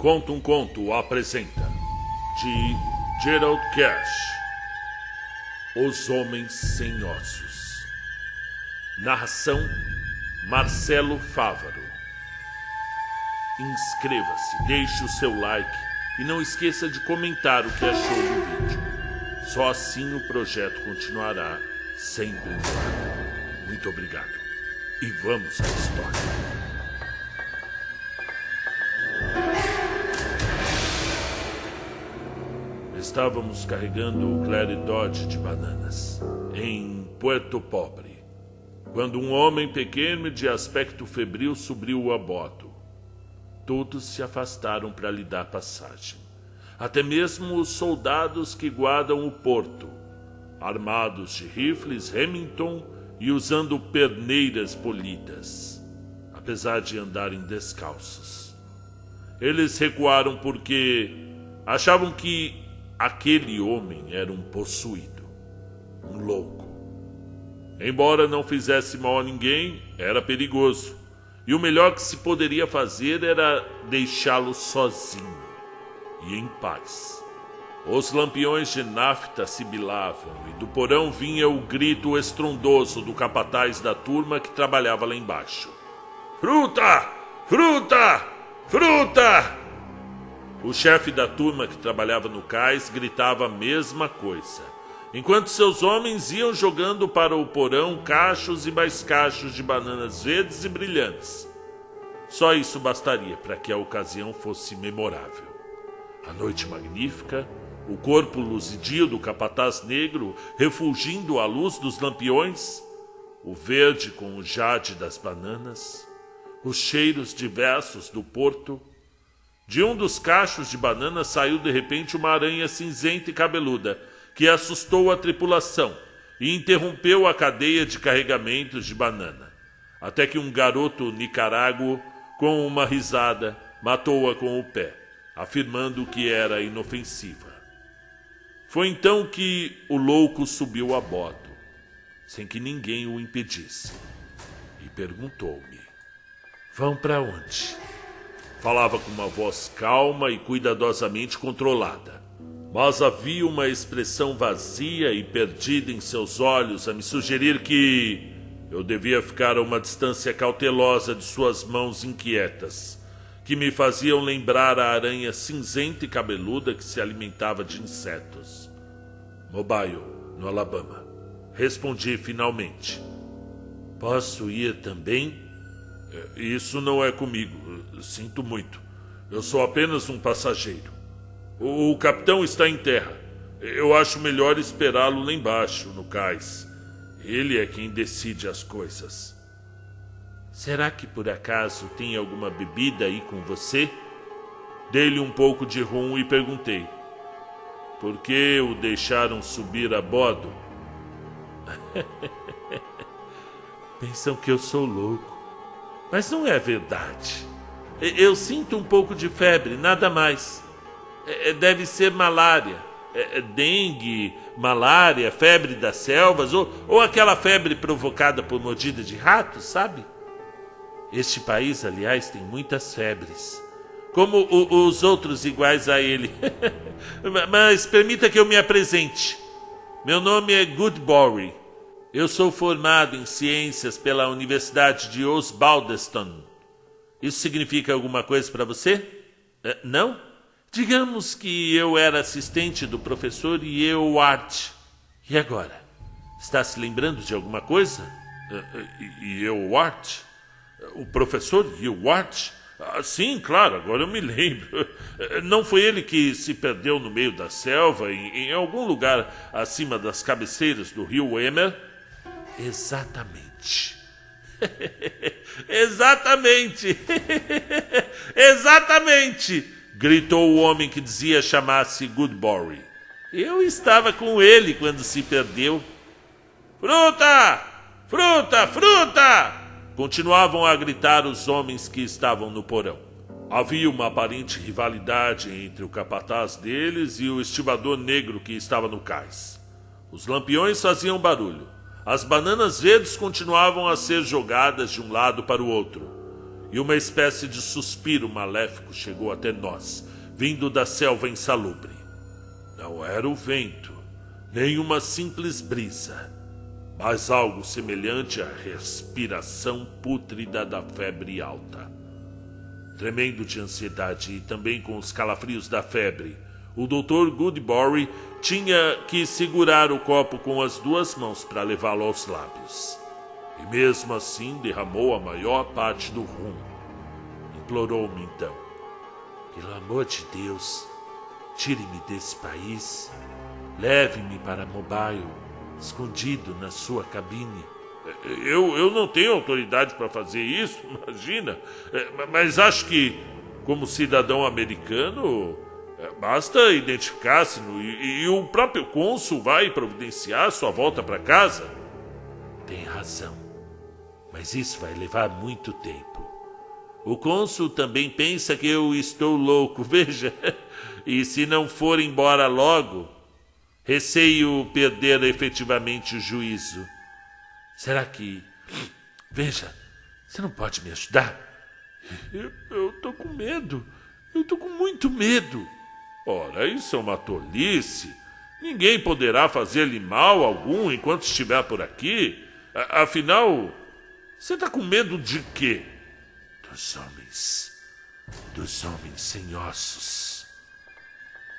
Conta um Conto apresenta, de Gerald Cash, Os Homens Sem Ossos. Narração, Marcelo Fávaro. Inscreva-se, deixe o seu like e não esqueça de comentar o que achou do vídeo. Só assim o projeto continuará sempre no ar. Muito obrigado. E vamos à história. Estávamos carregando o Clary Dodge de bananas em Puerto Pobre, quando um homem pequeno e de aspecto febril subiu a bordo. Todos se afastaram para lhe dar passagem. Até mesmo os soldados que guardam o porto, armados de rifles Remington e usando perneiras polidas, apesar de andarem descalços. Eles recuaram porque achavam que aquele homem era um possuído, um louco. Embora não fizesse mal a ninguém, era perigoso. E o melhor que se poderia fazer era deixá-lo sozinho e em paz. Os lampiões de nafta sibilavam e do porão vinha o grito estrondoso do capataz da turma que trabalhava lá embaixo. Fruta! Fruta! Fruta! O chefe da turma que trabalhava no cais gritava a mesma coisa, enquanto seus homens iam jogando para o porão cachos e mais cachos de bananas verdes e brilhantes. Só isso bastaria para que a ocasião fosse memorável. A noite magnífica, o corpo luzidio do capataz negro refulgindo à luz dos lampiões, o verde com o jade das bananas, os cheiros diversos do porto. De um dos cachos de banana saiu de repente uma aranha cinzenta e cabeluda, que assustou a tripulação e interrompeu a cadeia de carregamentos de banana, até que um garoto nicaráguo, com uma risada, matou-a com o pé, afirmando que era inofensiva. Foi então que o louco subiu a bordo, sem que ninguém o impedisse, e perguntou-me: "Vão para onde?" Falava com uma voz calma e cuidadosamente controlada, mas havia uma expressão vazia e perdida em seus olhos a me sugerir que eu devia ficar a uma distância cautelosa de suas mãos inquietas, que me faziam lembrar a aranha cinzenta e cabeluda que se alimentava de insetos. Mobile, no Alabama. Respondi finalmente. Posso ir também? Isso não é comigo, sinto muito. Eu sou apenas um passageiro. O capitão está em terra. Eu acho melhor esperá-lo lá embaixo, no cais. Ele é quem decide as coisas. Será que por acaso tem alguma bebida aí com você? Dei-lhe um pouco de rum e perguntei: por que o deixaram subir a bordo? Pensam que eu sou louco. Mas não é verdade. Eu sinto um pouco de febre, nada mais. Deve ser malária. Dengue, malária, febre das selvas, ou aquela febre provocada por mordida de rato, sabe? Este país, aliás, tem muitas febres, como os outros iguais a ele. Mas permita que eu me apresente. Meu nome é Goodbury. Eu sou formado em ciências pela Universidade de Osbaldeston. Isso significa alguma coisa para você? Não? Digamos que eu era assistente do professor Ewart. E agora? Está se lembrando de alguma coisa? Ewart? O professor Ewart? Sim, claro, agora eu me lembro. Não foi ele que se perdeu no meio da selva, em algum lugar acima das cabeceiras do rio Emer? Exatamente. Exatamente. Exatamente, gritou o homem que dizia chamar-se Goodbury. Eu estava com ele quando se perdeu. Fruta! Fruta! Fruta! Continuavam a gritar os homens que estavam no porão. Havia uma aparente rivalidade entre o capataz deles e o estivador negro que estava no cais. Os lampiões faziam barulho. As bananas verdes continuavam a ser jogadas de um lado para o outro. e uma espécie de suspiro maléfico chegou até nós, vindo da selva insalubre. Não era o vento, nem uma simples brisa, mas algo semelhante à respiração pútrida da febre alta. Tremendo de ansiedade e também com os calafrios da febre, o Dr. Goodbury tinha que segurar o copo com as duas mãos para levá-lo aos lábios. E mesmo assim derramou a maior parte do rum. Implorou-me então: pelo amor de Deus, tire-me desse país. Leve-me para Mobile, escondido na sua cabine. Eu não tenho autoridade para fazer isso, imagina. Mas acho que, como cidadão americano, basta identificar-se e o próprio cônsul vai providenciar sua volta para casa. Tem razão, mas isso vai levar muito tempo. O cônsul também pensa que eu estou louco, veja. E se não for embora logo, receio perder efetivamente o juízo. Será que... Veja, você não pode me ajudar? Eu tô com medo. Eu tô com muito medo. Ora, isso é uma tolice. Ninguém poderá fazer-lhe mal algum enquanto estiver por aqui. Afinal, você tá com medo de quê? Dos homens sem ossos.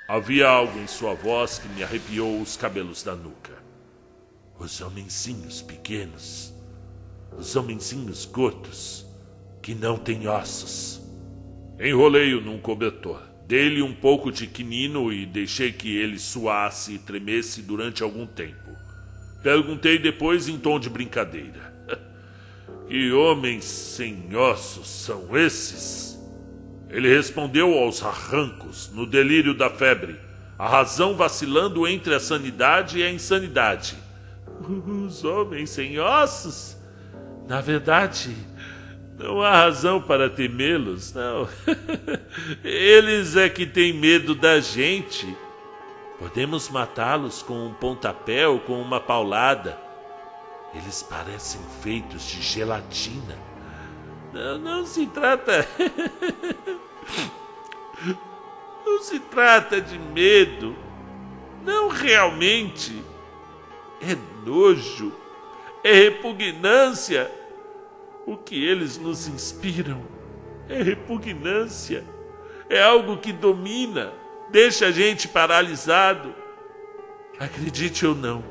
Havia algo em sua voz que me arrepiou os cabelos da nuca. Os homenzinhos pequenos, os homenzinhos gordos, que não têm ossos. Enrolei-o num cobertor, dei-lhe um pouco de quinino e deixei que ele suasse e tremesse durante algum tempo. Perguntei depois em tom de brincadeira: que homens sem ossos são esses? Ele respondeu aos arrancos, no delírio da febre, a razão vacilando entre a sanidade e a insanidade. Os homens sem ossos? Na verdade, não há razão para temê-los, não. Eles é que têm medo da gente. Podemos matá-los com um pontapé ou com uma paulada. Eles parecem feitos de gelatina. Não se trata... Não se trata de medo. Não realmente. É nojo. É repugnância. O que eles nos inspiram é repugnância. É algo que domina, deixa a gente paralisado. Acredite ou não,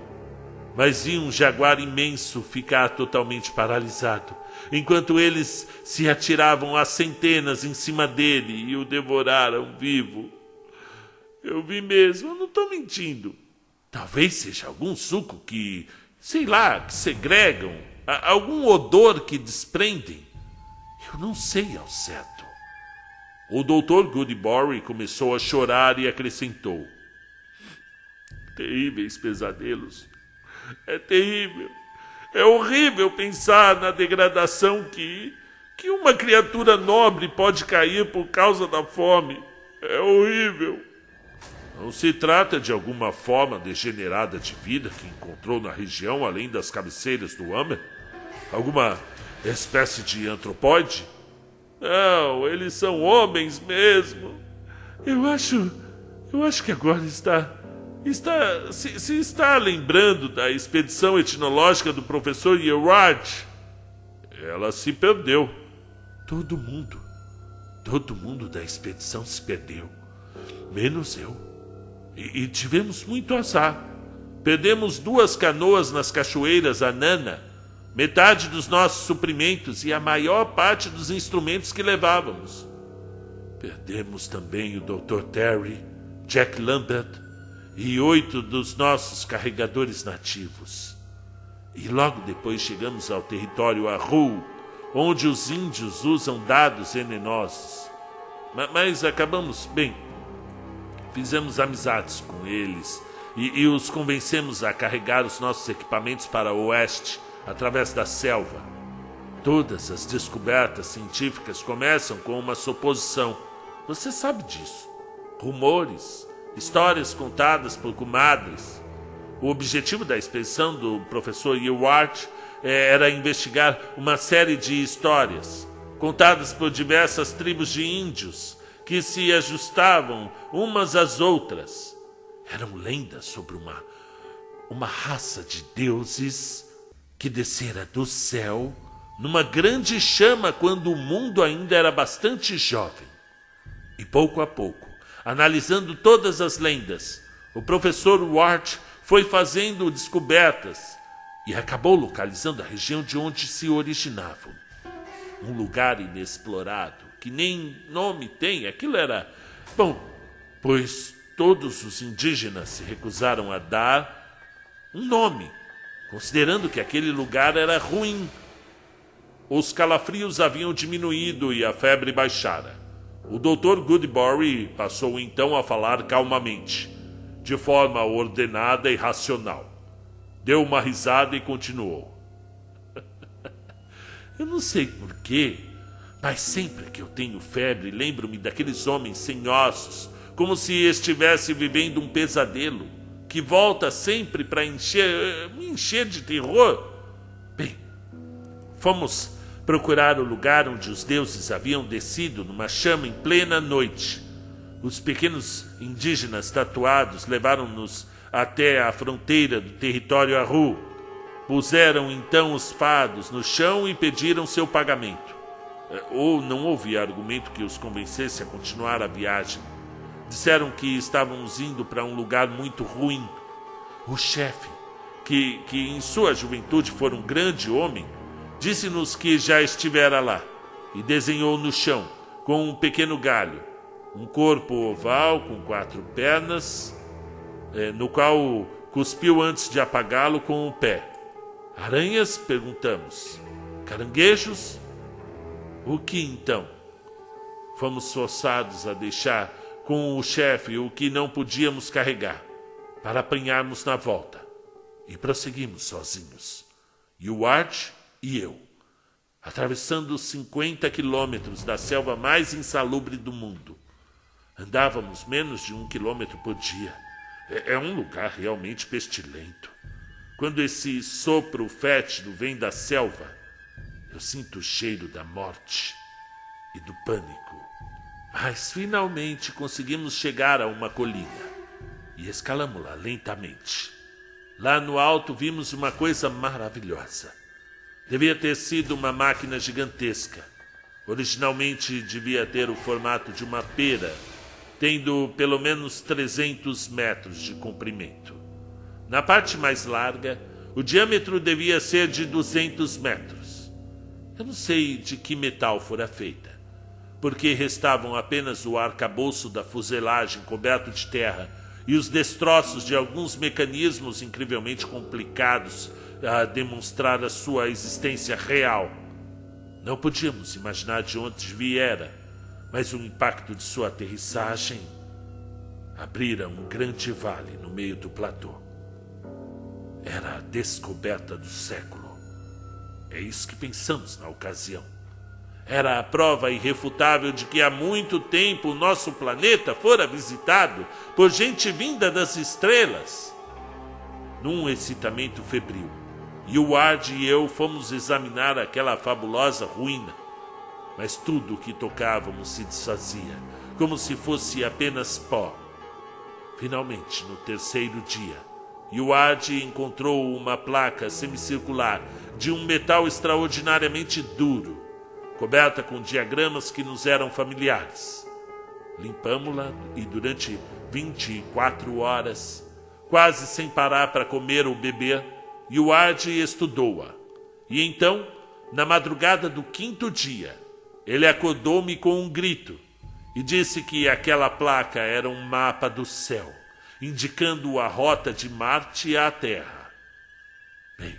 mas vi um jaguar imenso ficar totalmente paralisado, enquanto eles se atiravam às centenas em cima dele e o devoraram vivo. Eu vi mesmo, eu não estou mentindo. Talvez seja algum suco que, sei lá, que segregam, algum odor que desprendem. Eu não sei ao certo. O Dr. Goodbury começou a chorar e acrescentou: terríveis pesadelos. É terrível. É horrível pensar na degradação que uma criatura nobre pode cair por causa da fome. É horrível. Não se trata de alguma forma degenerada de vida que encontrou na região além das cabeceiras do Hummer? Alguma espécie de antropóide? Não, eles são homens mesmo. Eu acho que agora se está lembrando da expedição etnológica do professor Yerard. Ela se perdeu. Todo mundo da expedição se perdeu, menos eu. E tivemos muito azar. Perdemos 2 canoas nas cachoeiras Anana, metade dos nossos suprimentos e a maior parte dos instrumentos que levávamos. Perdemos também o Dr. Terry, Jack Lambert e 8 dos nossos carregadores nativos. E logo depois chegamos ao território Aru, onde os índios usam dados venenosos. Mas acabamos bem. Fizemos amizades com eles e os convencemos a carregar os nossos equipamentos para o oeste, através da selva. Todas as descobertas científicas começam com uma suposição. Você sabe disso. Rumores, histórias contadas por comadres. O objetivo da expedição do professor Ewart era investigar uma série de histórias. contadas por diversas tribos de índios que se ajustavam umas às outras. Eram lendas sobre uma raça de deuses que descera do céu numa grande chama quando o mundo ainda era bastante jovem. E pouco a pouco, analisando todas as lendas, o professor Ward foi fazendo descobertas e acabou localizando a região de onde se originavam. Um lugar inexplorado, que nem nome tem. Aquilo era... Bom, pois todos os indígenas se recusaram a dar um nome, considerando que aquele lugar era ruim. Os calafrios haviam diminuído e a febre baixara. O Dr. Goodbury passou então a falar calmamente, de forma ordenada e racional. Deu uma risada e continuou. Eu não sei porquê, mas sempre que eu tenho febre, lembro-me daqueles homens sem ossos, como se estivesse vivendo um pesadelo, que volta sempre para me encher de terror. Bem, fomos procurar o lugar onde os deuses haviam descido numa chama em plena noite. Os pequenos indígenas tatuados levaram-nos até a fronteira do território Arru. Puseram então os fardos no chão e pediram seu pagamento. Ou não houve argumento que os convencesse a continuar a viagem. Disseram que estávamos indo para um lugar muito ruim. O chefe, que em sua juventude fora um grande homem, disse-nos que já estivera lá e desenhou no chão, com um pequeno galho, um corpo oval com 4 pernas, no qual cuspiu antes de apagá-lo com o pé. Aranhas? Perguntamos. Caranguejos? O que então? Fomos forçados a deixar com o chefe o que não podíamos carregar, para apanharmos na volta, e prosseguimos sozinhos. E o Ward e eu, atravessando os 50 quilômetros da selva mais insalubre do mundo. Andávamos menos de 1 quilômetro por dia. É um lugar realmente pestilento. Quando esse sopro fétido vem da selva, eu sinto o cheiro da morte e do pânico. Mas finalmente conseguimos chegar a uma colina e escalamos-la lentamente. Lá no alto vimos uma coisa maravilhosa. Devia ter sido uma máquina gigantesca. Originalmente devia ter o formato de uma pera, tendo pelo menos 300 metros de comprimento. Na parte mais larga, o diâmetro devia ser de 200 metros. Eu não sei de que metal fora feita, porque restavam apenas o arcabouço da fuselagem coberto de terra e os destroços de alguns mecanismos incrivelmente complicados a demonstrar a sua existência real. Não podíamos imaginar de onde viera, mas o impacto de sua aterrissagem abrira um grande vale no meio do platô. Era a descoberta do século. É isso que pensamos na ocasião. Era a prova irrefutável de que há muito tempo o nosso planeta fora visitado por gente vinda das estrelas. Num excitamento febril, Ward e eu fomos examinar aquela fabulosa ruína. Mas tudo o que tocávamos se desfazia, como se fosse apenas pó. Finalmente, no terceiro dia, Ward encontrou uma placa semicircular de um metal extraordinariamente duro, coberta com diagramas que nos eram familiares. Limpamo-la e durante 24 horas, quase sem parar para comer ou beber, Ward estudou-a. E então, na madrugada do 5º dia, ele acordou-me com um grito e disse que aquela placa era um mapa do céu, indicando a rota de Marte à Terra. Bem,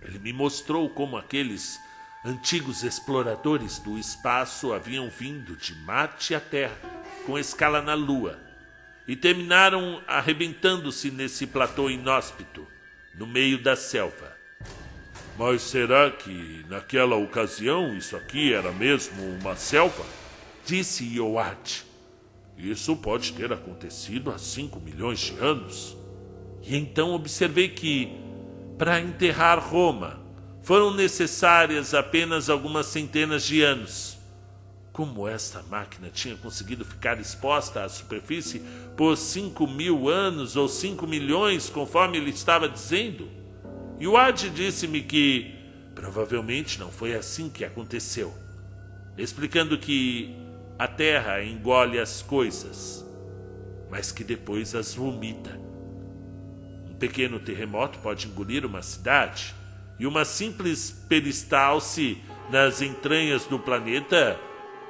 ele me mostrou como aqueles antigos exploradores do espaço haviam vindo de Marte à Terra, com escala na Lua, e terminaram arrebentando-se nesse platô inóspito, no meio da selva. Mas será que, naquela ocasião, isso aqui era mesmo uma selva? Disse Ward. Isso pode ter acontecido há 5 milhões de anos. E então observei que, para enterrar Roma, foram necessárias apenas algumas centenas de anos. Como esta máquina tinha conseguido ficar exposta à superfície por 5.000 anos ou 5 milhões, conforme ele estava dizendo? E o Ad disse-me que provavelmente não foi assim que aconteceu, explicando que a Terra engole as coisas, mas que depois as vomita. Um pequeno terremoto pode engolir uma cidade, e uma simples peristalse nas entranhas do planeta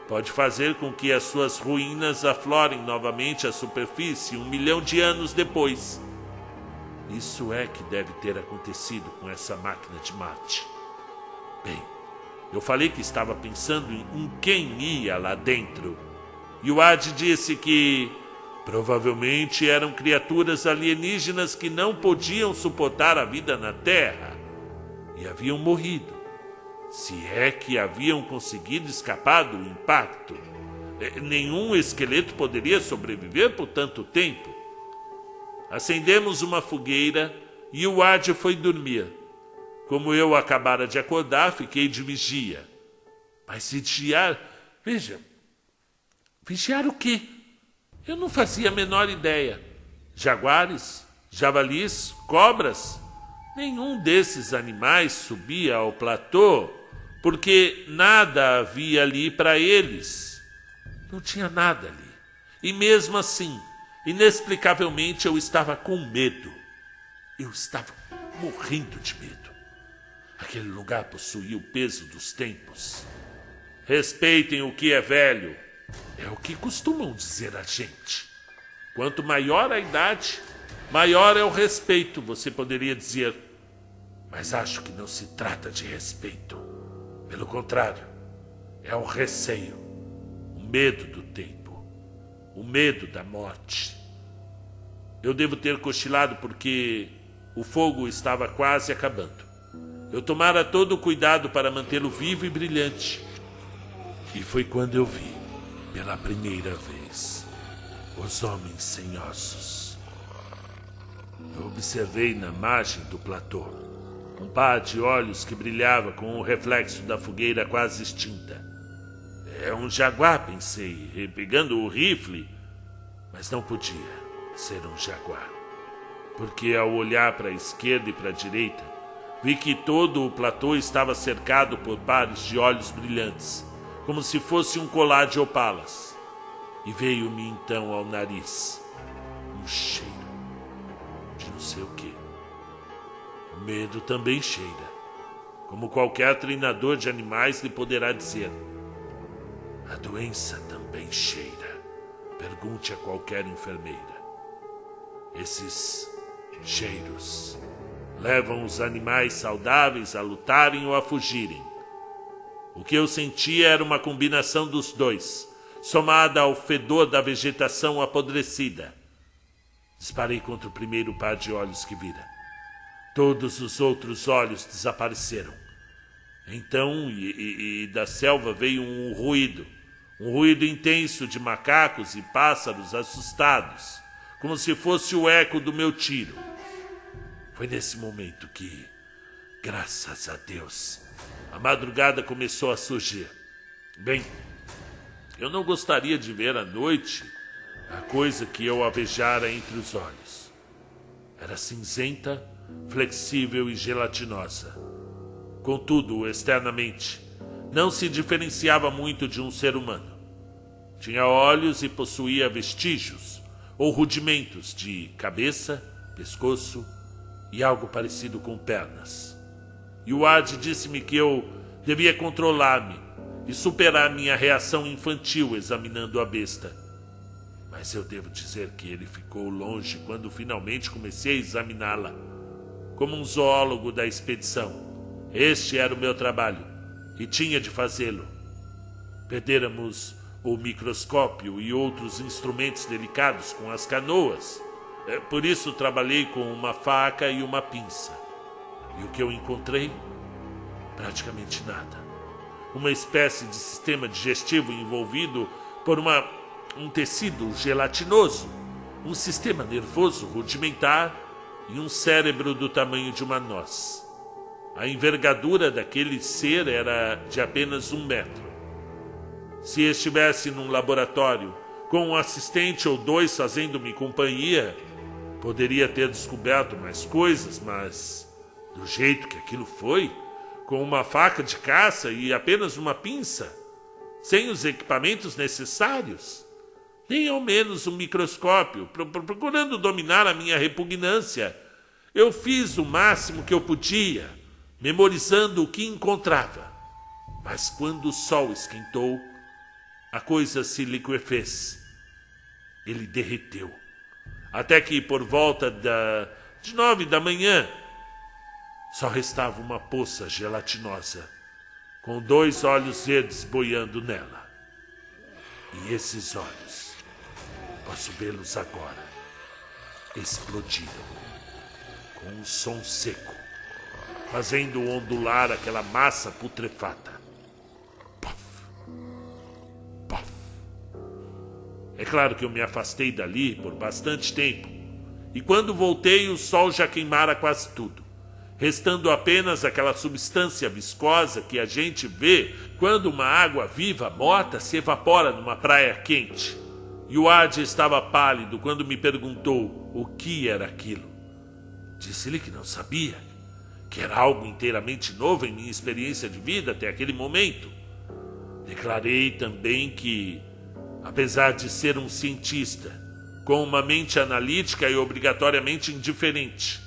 pode fazer com que as suas ruínas aflorem novamente à superfície 1 milhão de anos depois. Isso é que deve ter acontecido com essa máquina de Marte. Bem, eu falei que estava pensando em quem ia lá dentro, e o Ad disse que provavelmente eram criaturas alienígenas que não podiam suportar a vida na Terra e haviam morrido, se é que haviam conseguido escapar do impacto. Nenhum esqueleto poderia sobreviver por tanto tempo. Acendemos uma fogueira e o Ad foi dormir. Como eu acabara de acordar, fiquei de vigia. Mas vigiar... Vigiar o quê? Eu não fazia a menor ideia. Jaguares? Javalis? Cobras? Nenhum desses animais subia ao platô, porque nada havia ali para eles. Não tinha nada ali. E mesmo assim, inexplicavelmente, eu estava com medo. Eu estava morrendo de medo. Aquele lugar possuía o peso dos tempos. Respeitem o que é velho. É o que costumam dizer a gente. Quanto maior a idade, maior é o respeito, você poderia dizer. Mas acho que não se trata de respeito. Pelo contrário, é o receio, o medo do tempo, o medo da morte. Eu devo ter cochilado porque o fogo estava quase acabando. Eu tomara todo o cuidado para mantê-lo vivo e brilhante. E foi quando eu vi, pela primeira vez, os homens sem ossos. Eu observei na margem do platô um par de olhos que brilhava com o reflexo da fogueira quase extinta. É um jaguar, pensei, pegando o rifle, mas não podia ser um jaguar, porque ao olhar para a esquerda e para a direita, vi que todo o platô estava cercado por pares de olhos brilhantes, como se fosse um colar de opalas. E veio-me então ao nariz um cheiro de não sei o quê. O medo também cheira, como qualquer treinador de animais lhe poderá dizer. A doença também cheira, pergunte a qualquer enfermeira. Esses cheiros levam os animais saudáveis a lutarem ou a fugirem. O que eu sentia era uma combinação dos dois, somada ao fedor da vegetação apodrecida. Disparei contra o primeiro par de olhos que vira. Todos os outros olhos desapareceram. Então, da selva veio um ruído intenso de macacos e pássaros assustados, como se fosse o eco do meu tiro. Foi nesse momento que, graças a Deus, a madrugada começou a surgir. Bem, eu não gostaria de ver à noite a coisa que eu alvejara entre os olhos. Era cinzenta, flexível e gelatinosa. Contudo, externamente, não se diferenciava muito de um ser humano. Tinha olhos e possuía vestígios ou rudimentos de cabeça, pescoço e algo parecido com pernas. E o Ad disse-me que eu devia controlar-me e superar minha reação infantil examinando a besta. Mas eu devo dizer que ele ficou longe quando finalmente comecei a examiná-la. Como um zoólogo da expedição, este era o meu trabalho e tinha de fazê-lo. Perdêramos o microscópio e outros instrumentos delicados com as canoas. Por isso trabalhei com uma faca e uma pinça. E o que eu encontrei? Praticamente nada. Uma espécie de sistema digestivo envolvido por um tecido gelatinoso, um sistema nervoso rudimentar e um cérebro do tamanho de uma noz. A envergadura daquele ser era de apenas 1 metro. Se estivesse num laboratório, com um assistente ou 2 fazendo-me companhia, poderia ter descoberto mais coisas, mas do jeito que aquilo foi, com uma faca de caça e apenas uma pinça, sem os equipamentos necessários, nem ao menos um microscópio, procurando dominar a minha repugnância, eu fiz o máximo que eu podia, memorizando o que encontrava. Mas quando o sol esquentou, a coisa se liquefez. Ele derreteu. Até que por volta de 9 da manhã, só restava uma poça gelatinosa, com 2 olhos verdes boiando nela. E esses olhos, posso vê-los agora, explodiram com um som seco, fazendo ondular aquela massa putrefata. Puff, puff. É claro que eu me afastei dali por bastante tempo, e quando voltei o sol já queimara quase tudo, restando apenas aquela substância viscosa que a gente vê quando uma água viva morta se evapora numa praia quente. E o Ad estava pálido quando me perguntou o que era aquilo. Disse-lhe que não sabia, que era algo inteiramente novo em minha experiência de vida até aquele momento. Declarei também que, apesar de ser um cientista, com uma mente analítica e obrigatoriamente indiferente,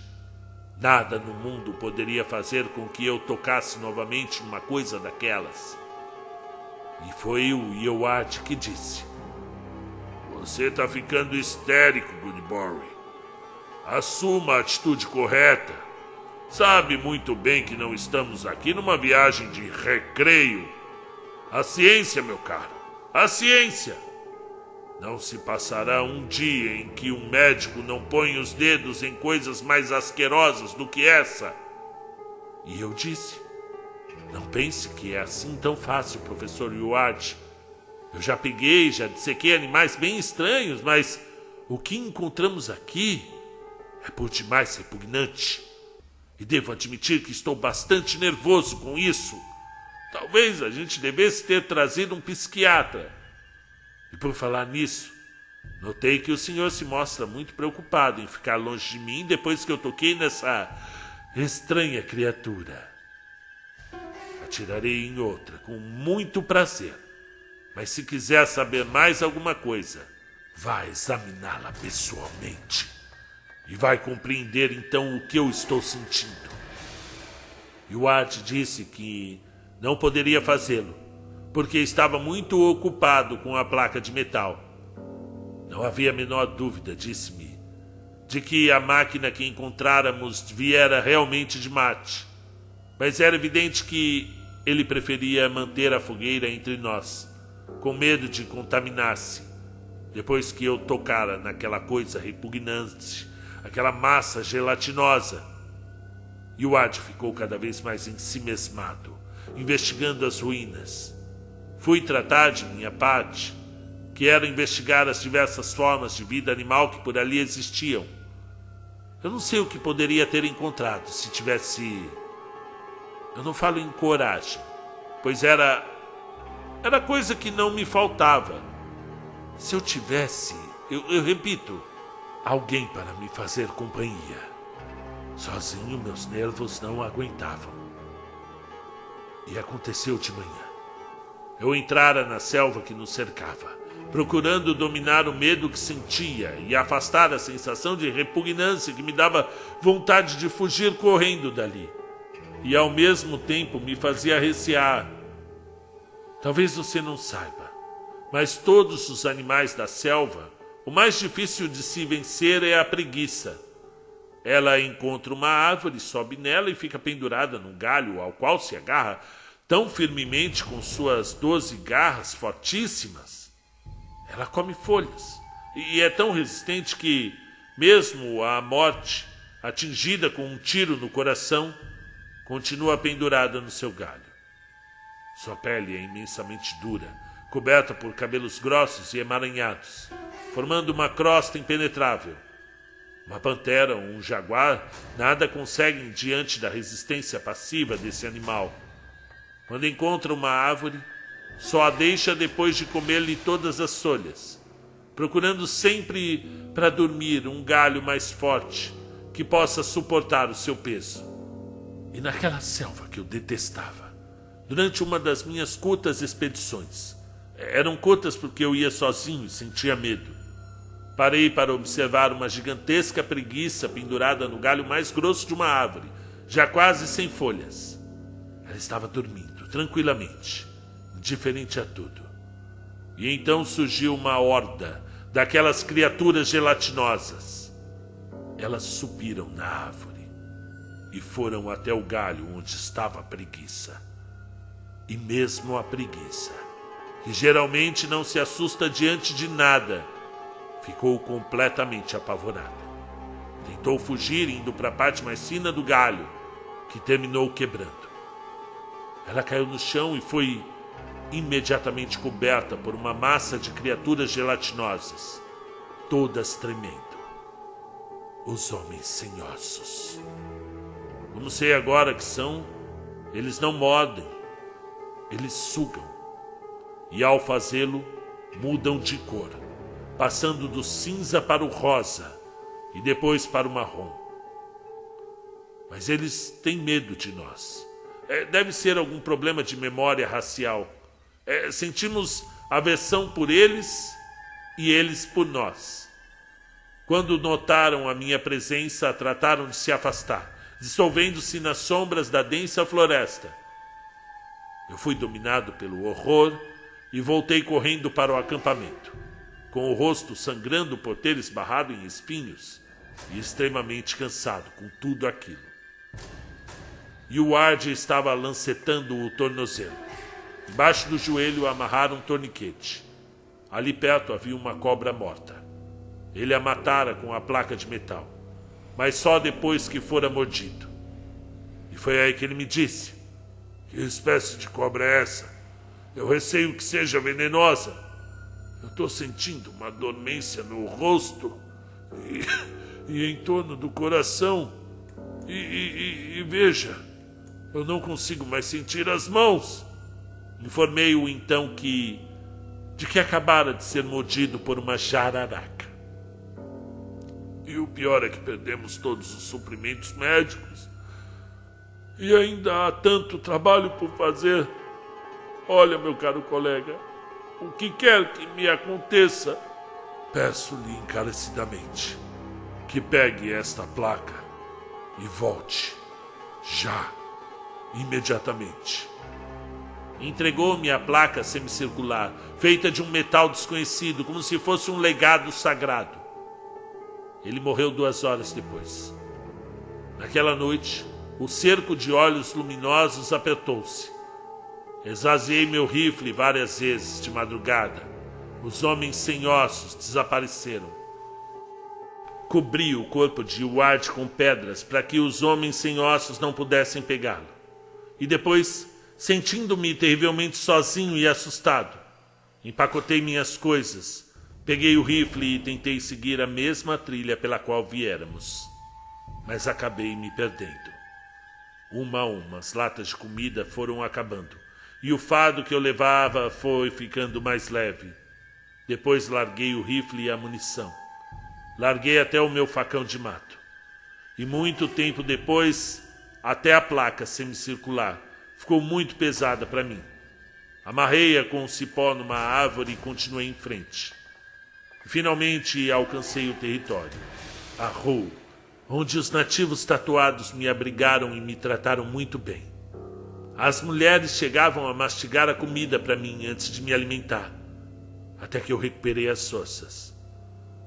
nada no mundo poderia fazer com que eu tocasse novamente numa coisa daquelas. E foi o Yoad que disse: "Você está ficando histérico, Goodberry. Assuma a atitude correta. Sabe muito bem que não estamos aqui numa viagem de recreio. A ciência, meu caro, a ciência. Não se passará um dia em que um médico não ponha os dedos em coisas mais asquerosas do que essa." E eu disse: "Não pense que é assim tão fácil, professor Yoad. Eu já peguei, já dissequei animais bem estranhos, mas o que encontramos aqui é por demais repugnante. E devo admitir que estou bastante nervoso com isso. Talvez a gente devesse ter trazido um psiquiatra. E por falar nisso, notei que o senhor se mostra muito preocupado em ficar longe de mim depois que eu toquei nessa estranha criatura. Atirarei em outra, com muito prazer. Mas se quiser saber mais alguma coisa, vá examiná-la pessoalmente. E vai compreender então o que eu estou sentindo." Yoad disse que não poderia fazê-lo, porque estava muito ocupado com a placa de metal. Não havia a menor dúvida, disse-me, de que a máquina que encontráramos viera realmente de Marte. Mas era evidente que ele preferia manter a fogueira entre nós, com medo de contaminar-se, depois que eu tocara naquela coisa repugnante, aquela massa gelatinosa. E o Ad ficou cada vez mais ensimesmado, investigando as ruínas. Fui tratar de minha parte, que era investigar as diversas formas de vida animal que por ali existiam. Eu não sei o que poderia ter encontrado se tivesse... Eu não falo em coragem, pois era coisa que não me faltava. Se eu tivesse, eu repito, alguém para me fazer companhia. Sozinho meus nervos não aguentavam. E aconteceu de manhã. Eu entrara na selva que nos cercava, procurando dominar o medo que sentia e afastar a sensação de repugnância que me dava vontade de fugir correndo dali. E ao mesmo tempo me fazia recear. Talvez você não saiba, mas todos os animais da selva, o mais difícil de se vencer é a preguiça. Ela encontra uma árvore, sobe nela e fica pendurada num galho ao qual se agarra tão firmemente com suas 12 garras fortíssimas. Ela come folhas e é tão resistente que, mesmo a morte, atingida com um tiro no coração, continua pendurada no seu galho. Sua pele é imensamente dura, coberta por cabelos grossos e emaranhados, formando uma crosta impenetrável. Uma pantera ou um jaguar nada conseguem diante da resistência passiva desse animal. Quando encontra uma árvore, só a deixa depois de comer-lhe todas as folhas, procurando sempre para dormir um galho mais forte que possa suportar o seu peso. E naquela selva que eu detestava, durante uma das minhas curtas expedições, eram curtas porque eu ia sozinho e sentia medo, parei para observar uma gigantesca preguiça pendurada no galho mais grosso de uma árvore, já quase sem folhas. Ela estava dormindo tranquilamente, indiferente a tudo. E então surgiu uma horda daquelas criaturas gelatinosas. Elas subiram na árvore e foram até o galho onde estava a preguiça. E mesmo a preguiça, que geralmente não se assusta diante de nada, ficou completamente apavorada. Tentou fugir indo para a parte mais fina do galho, que terminou quebrando. Ela caiu no chão e foi imediatamente coberta por uma massa de criaturas gelatinosas, todas tremendo. Os homens sem ossos. Como sei agora que são, eles não mordem, eles sugam. E ao fazê-lo, mudam de cor, passando do cinza para o rosa e depois para o marrom. Mas eles têm medo de nós. Deve ser algum problema de memória racial. Sentimos aversão por eles e eles por nós. Quando notaram a minha presença, trataram de se afastar, dissolvendo-se nas sombras da densa floresta. Eu fui dominado pelo horror e voltei correndo para o acampamento, com o rosto sangrando por ter esbarrado em espinhos e extremamente cansado com tudo aquilo. E o Ward estava lancetando o tornozelo. Embaixo do joelho amarraram um torniquete. Ali perto havia uma cobra morta. Ele a matara com a placa de metal, mas só depois que fora mordido. E foi aí que ele me disse: "Que espécie de cobra é essa? Eu receio que seja venenosa. Eu estou sentindo uma dormência no rosto e em torno do coração. E veja, eu não consigo mais sentir as mãos." Informei-o então de que acabara de ser mordido por uma jararaca. "E o pior é que perdemos todos os suprimentos médicos. E ainda há tanto trabalho por fazer. Olha, meu caro colega, o que quer que me aconteça, peço-lhe encarecidamente que pegue esta placa e volte, já, imediatamente." Entregou-me a placa semicircular, feita de um metal desconhecido, como se fosse um legado sagrado. Ele morreu 2 horas depois. Naquela noite, o cerco de olhos luminosos apertou-se. Esvaziei meu rifle várias vezes de madrugada. Os homens sem ossos desapareceram. Cobri o corpo de Ward com pedras para que os homens sem ossos não pudessem pegá-lo. E depois, sentindo-me terrivelmente sozinho e assustado, empacotei minhas coisas, peguei o rifle e tentei seguir a mesma trilha pela qual viéramos. Mas acabei me perdendo. Uma a uma, as latas de comida foram acabando, e o fardo que eu levava foi ficando mais leve. Depois larguei o rifle e a munição. Larguei até o meu facão de mato. E muito tempo depois, até a placa semicircular ficou muito pesada para mim. Amarrei-a com um cipó numa árvore e continuei em frente. Finalmente alcancei o território, a rua, onde os nativos tatuados me abrigaram e me trataram muito bem. As mulheres chegavam a mastigar a comida para mim antes de me alimentar, até que eu recuperei as forças.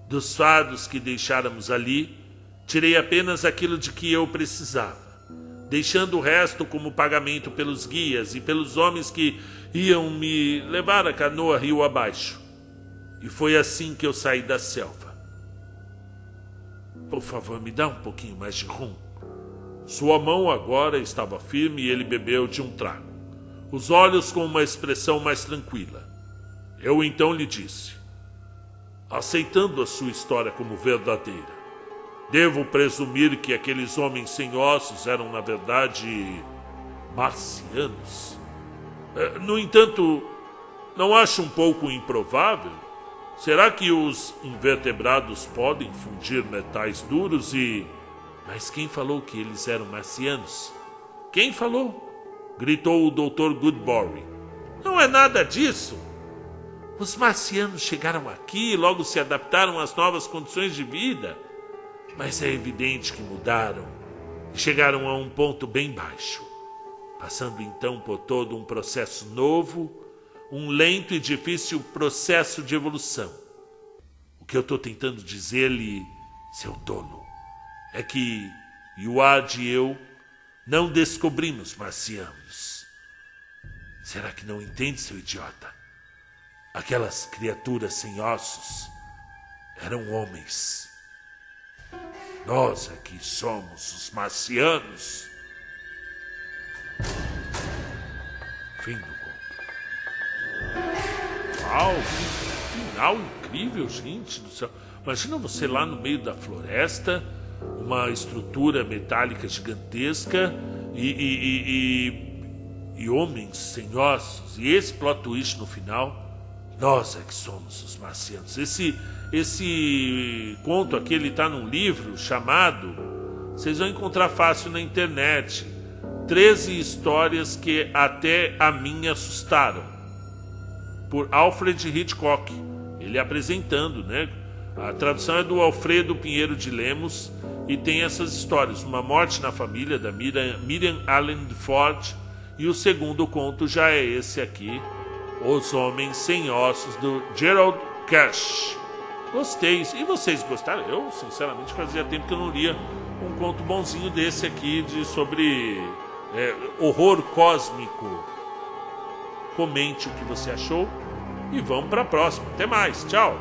Dos fardos que deixáramos ali, tirei apenas aquilo de que eu precisava, deixando o resto como pagamento pelos guias e pelos homens que iam me levar a canoa rio abaixo. E foi assim que eu saí da selva. Por favor, me dá um pouquinho mais de rum. Sua mão agora estava firme e ele bebeu de um trago, os olhos com uma expressão mais tranquila. Eu então lhe disse, aceitando a sua história como verdadeira: Devo presumir que aqueles homens sem ossos eram, na verdade, marcianos. No entanto, não acho um pouco improvável? Será que os invertebrados podem fundir metais duros e... Mas quem falou que eles eram marcianos? Quem falou? Gritou o Dr. Goodbury. Não é nada disso. Os marcianos chegaram aqui e logo se adaptaram às novas condições de vida. Mas é evidente que mudaram e chegaram a um ponto bem baixo, passando então por todo um processo novo, um lento e difícil processo de evolução. O que eu estou tentando dizer-lhe, seu tolo, é que Yuad e eu não descobrimos marcianos. Será que não entende, seu idiota? Aquelas criaturas sem ossos eram homens. Nós aqui somos os marcianos. Fim do conto. Uau, que final incrível, gente do céu. Imagina você lá no meio da floresta, uma estrutura metálica gigantesca e homens sem ossos. E esse plot twist no final, nós é que somos os marcianos. Esse conto aqui, ele está num livro chamado, vocês vão encontrar fácil na internet, 13 histórias que até a mim me assustaram, por Alfred Hitchcock. Ele apresentando, né? A tradução é do Alfredo Pinheiro de Lemos e tem essas histórias. Uma Morte na Família, da Miriam Allen Ford, e o segundo conto já é esse aqui, Os Homens Sem Ossos, do Gerald Cash. Gostei. E vocês gostaram? Eu, sinceramente, fazia tempo que eu não lia um conto bonzinho desse aqui sobre horror cósmico. Comente o que você achou e vamos para a próxima. Até mais. Tchau.